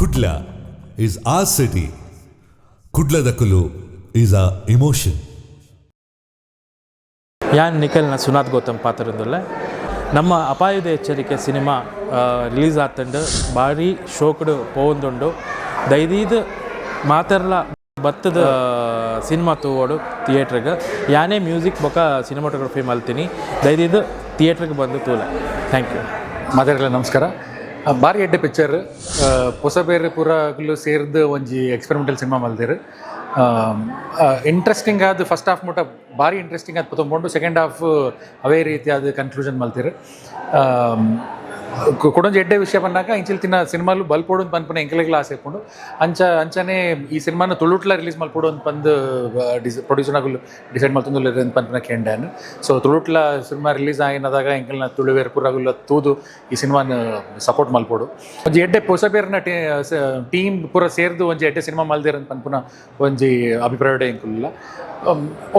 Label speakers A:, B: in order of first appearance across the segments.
A: Kudla is our city. Kudla Dakulu is our emotion.
B: ಯಾನ್ ನಿಖಲ್ನ ಸುನಾಥ್ ಗೌತಮ್ ಪಾತ್ರದಿಂದಲ್ಲ ನಮ್ಮ ಅಪಾಯದ ಎಚ್ಚರಿಕೆ ಸಿನಿಮಾ ರಿಲೀಸ್ ಆತಂಡು ಭಾರಿ ಶೋಕಡು ಪೋವೊಂದುಂಡು ದೈದೀದು ಮಾತೆರ್ಲ ಬತ್ತದ ಸಿನಿಮಾ ತೂವೋಡು ಥಿಯೇಟ್ರಿಗೆ ಯಾನೇ ಮ್ಯೂಸಿಕ್ ಬೊಕ ಸಿನಿಮಾಟೋಗ್ರಫಿ ಮಲ್ತೀನಿ ದೈದೀದು ಥಿಯೇಟ್ರಿಗೆ ಬಂದು ತೂಲ ಥ್ಯಾಂಕ್ ಯು.
C: ಮಾತಾಡಲ ನಮಸ್ಕಾರ. ಭಾರಿ ಎಡ್ಡೆ ಪಿಕ್ಚರ್ ಹೊಸ ಬೇರೆ ಪೂರಗಳು ಸೇರಿದು ಒಂಜಿ ಎಕ್ಸ್ಪೆರಿಮೆಂಟಲ್ ಸಿನಿಮಾ ಮಲ್ದಿರು. ಇಂಟ್ರೆಸ್ಟಿಂಗ್ ಆದ ಫಸ್ಟ್ ಹಾಫ್ ಮುಟ್ಟ ಭಾರಿ ಇಂಟ್ರೆಸ್ಟಿಂಗ್ ಆದ ತೊಗೊಂಡು ಸೆಕೆಂಡ್ ಹಾಫ್ ಅವೇ ರೀತಿಯಾದ ಕನ್ಕ್ಲೂಷನ್ ಮಲ್ತಿರು. ಕೊಡೊಂದು ಎಡ್ಡೆ ವಿಷಯ ಬಂದಾಗ ಇಂಚಿಲ್ ತಿನ್ನ ಸಿನಿಮಾಲು ಬಲ್ಪೋಡು ಅಂತ ಪನ್ಪನ ಎಂಕಲೆಗ್ಲ ಆಸೆ ಇಟ್ಕೊಂಡು ಅಂಚನೆ ಈ ಸಿನಿಮಾನ ತುಳುಟ್ಲ ರಿಲೀಸ್ ಮಲ್ಪೋಡು ಅಂತ ಬಂದು ಪ್ರೊಡ್ಯೂಸರ್ ಆಗಲು ಡಿಸೈಡ್ ಮಲ್ತೊಂದು ಅಂತ ಪನ್ಪನ ಕೇಂಡಾನು. ಸೊ ತುಳುಟ್ಲ ಸಿನಿಮಾ ರಿಲೀಸ್ ಆಗಿನದಾಗ ಎಂಕಲ್ನ ತುಳುವೇರು ಪೂರಾಗುಲ್ಲ ತೂದು ಈ ಸಿನಿಮಾನ ಸಪೋರ್ಟ್ ಮಲ್ಪೋಡು. ಒಂಜಿ ಎಡ್ಡೆ ಹೊಸ ಬೇರೆನ ಟೀಮ್ ಪೂರ ಸೇರಿದು ಒಂಜಿ ಎಡ್ಡೆ ಸಿನಿಮಾ ಮಲ್ದಿರ ಅಂತ ಪನ್ಪನ ಒಂಜಿ ಅಭಿಪ್ರಾಯ ಎಂಕುಲ್ಲ.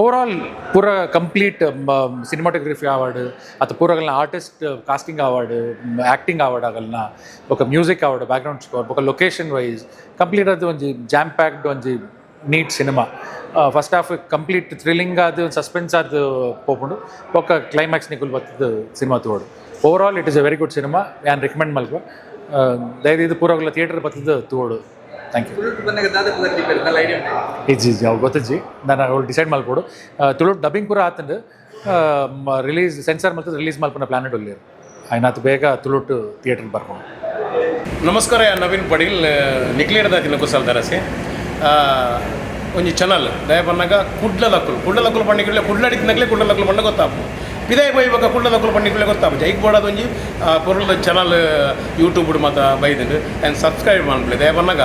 C: ಓವರಾಲ್ ಪೂರ ಕಂಪ್ಲೀಟ್ ಸಿನಿಮಾಟೋಗ್ರಫಿ ಅವಾರ್ಡ್ ಅಥವಾ ಪೂರಗಲ್ನ artist casting award, acting award ಆಗಲ್ನ ఒక ಮ್ಯೂಸಿಕ್ ಅವಾರ್ಡ್, ಬ್ಯಾಕ್ಗ್ರೌಂಡ್ ಸ್ಕೋರ್, ఒక ಲೊಕೇಶನ್ ವೈಸ್ ಕಂಪ್ಲೀಟ್ ಅದು ಒಂಜಿ ಜಾಮ್ ಪ್ಯಾಕ್ಡ್ ಒಂಜಿ neat cinema. First half complete thrilling ಅದು ಸಸ್ಪೆನ್ಸ್ ಅದು ಪೋಪುಂಡು ఒక ಕ್ಲೈಮ್ಯಾಕ್ಸ್ ನಿಕುಲ್ ಬರ್ತದ ಸಿನಿಮಾ ತೋಡು. Overall it is a very good cinema. ಯಾನ್ ರಿಕಮೆಂಡ್ ಮಲ್ಕ ದಯವಿದು ಪೂರಗಲ್ಲ ಥಿಯೇಟರ್ ಬರ್ತದ ತೋಡು. Thank you. ಇಜ್ಜಿ ಅವು ಗೊತ್ತಜ್ಜಿ ನಾನು ಅವಳು ಡಿಸೈಡ್ ಮಲ್ಪೋಡು. ತುಳು ಡಬ್ಬಿಂಗ್ ಪೂರ ಆತಂಡು ರಿಲೀಸ್ ಸೆನ್ಸಾರ್ ಮಲ್ತದ ರಿಲೀಸ್ ಮಲ್ಪನ ಪ್ಲಾನೆಟ್ ಒಳ್ಳೆಯರು ಆಯ್ನಾತು ಬೇಗ ತುಳುಟು ಥಿಯೇಟ್ರಿಗೆ ಬರ್ಕೊಂಡು.
D: ನಮಸ್ಕಾರ. ನವೀನ್ ಪಡೀಲ್ ನಿಕ್ಲೇಡ್ದ ತಿನ್ನಕು ದರಸೆ ಒಂಜಿ ಚಾನಲ್ ದಯ ಬಂದಾಗ ಕುಡ್ಲಲಕ್ಕಲು ಪಂಡಿಗೆ ಕುಡ್ಲಾಡಿದ್ನಾಗಲೇ ಕುಡ್ಲಲಕ್ಕಲು ಪಂಡ ಗೊತ್ತಾಪು ಪಿದಾಯ ಬೈವಾಗ ಕುಡ್ಲಲಕ್ಕಲು ಪಂಡಿಗೆ ಗೊತ್ತಾಪು ಜೈಕ್ ಬೋಡೋದು ಒಂಜಿ ಪೊರ್ಲದ ಚಾನಲ್ ಯೂಟ್ಯೂಬ್ ಮಾತ ಬೈದಂಡು ಆ್ಯಂಡ್ ಸಬ್ಸ್ಕ್ರೈಬ್ ಮಾಡ್ಬಿಡಿ. ದಯ ಬಂದಾಗ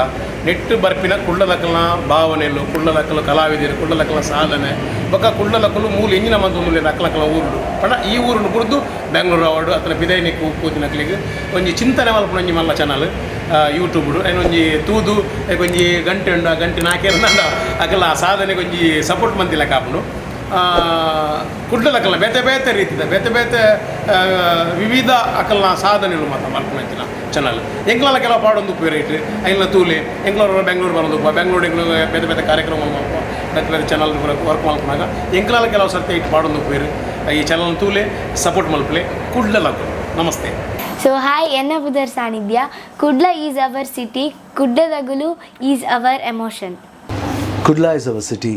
D: ನೆಟ್ಟು ಬರ್ಪಿನ ಕುಡ್ಲಲಕ್ಕಲ್ನ ಭಾವನೆಲು, ಕುಡ್ಲಲಕ್ಕಲು ಕಲಾವಿದರು, ಕುಡ್ಲಲಕ್ಕಲ ಸಾಧನೆ ಬೊಕ್ಕ ಕುಡ್ಲಲಕ್ಕಲು ಮೂಲ ಎಂಜಿನ ಮಂದು ಅಕ್ಕಲಕ್ಕಲ ಊರುಡು ಪಂಡ ಈ ಊರುಡು ಕುಡ್ದು ಬೆಂಗಳೂರು ಅವಾರ್ಡು ಅತನ ಪಿದಾಯ ನಿಕ್ಕು ಕೂತಿನಕ್ಲಿಗೆ ಒಂಜಿ ಚಿಂತನೆ ಮಲ್ಪನ ಒಂಜಿ ಮಲ್ಲ ಚಾನಲ್ ಯೂಟ್ಯೂಬ್ಡು ಆ್ಯಂಡ್ ಒಂಜಿ ತೂದು ಒಂಜಿ ಗಂಟೆ ಉಂಡು ಆ ಗಂಟೆ ನಾಕೇರು ನಂಡ ಅಕಲ ಆ ಸಾಧನೆಗೆ ಒಂಜಿ ಸಪೋರ್ಟ್ ಮಂತಿಲ್ಲ ಕಾಪುನು. ಕುಡ್ಲಲಕ್ಕಲ್ಲ ಬೇತೆ ಬೇತೆ ರೀತಿದ ಬೇತೆ ಬೇತೆ ವಿವಿಧ ಅಕಲ್ನ ಸಾಧನೆಗಳು ಮಾತ್ರ ಮಲ್ಪನಂಚಿನ ಚಾನಲ್ ಎಂಗ್ಲಲ್ಲ ಕೆಲವು ಪಾಡೊಂದು ಉಪಯೋಗ ಐಲ್ನ ತೂಲೆ ಎಂಗ್ಳೂರು ಬೆಂಗಳೂರು ಬರೋದು ಬೆಂಗಳೂರು ಬೇತೆ ಬೇತೆ ಕಾರ್ಯಕ್ರಮ ಮಲ್ಪ ಬೇತೆ ಬೇರೆ ಚಾನಲ್ ವರ್ಕ್ ಮಲ್ಪನಾಗ ಎಂಗ್ಲಲ್ಲ ಕೆಲವು ಸರ್ತಿ ಇಟ್ಟು ಪಾಡೊಂದು ಉಪಯೋಗ ಈ ಚಾನಲ್ ತೂಲೆ ಸಪೋರ್ಟ್ ಮಲ್ಪಲೆ ಕುಡ್ಲಲಕ್ಕ. ನಮಸ್ತೆ.
E: So hi, enna budar sanidhya. Kudla is our city. Kudla Dagulu is our emotion.
F: Kudla is our city.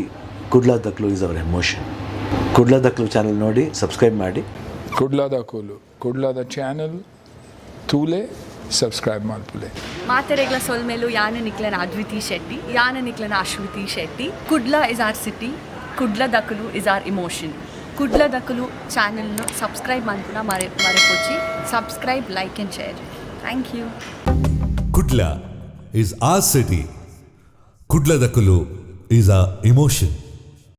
F: Kudla Dakulu is our emotion. Kudla Dakulu channel ನೋಡಿ ಸಬ್ಸ್ಕ್ರೈಬ್ ಮಾಡಿ.
G: Kudla Dakulu, Kudla the channel Tule subscribe ಮಾಡ್ಪುಲೆ.
H: ಮಾತೆರೆಗ್ಲ ಸೊಲ್ಮೇಲು ಯಾನ ನಿಕ್ಲನ ಅದ್ವಿತಿ ಶೆಟ್ಟಿ, ಯಾನ ನಿಕ್ಲನ Ashwiti Shetty. Kudla is our city. Kudla Dakulu is our emotion. Kudla Dakulu ಚಾನಲ್ನು ಸಬ್ಸ್ಕ್ರೈಬ್ ಮಾಡ್ಪುನ ಮರೆಪೊಚ್ಚಿ subscribe, like and share. Thank you.
A: Kudla is our city. Kudla Dakulu is our emotion.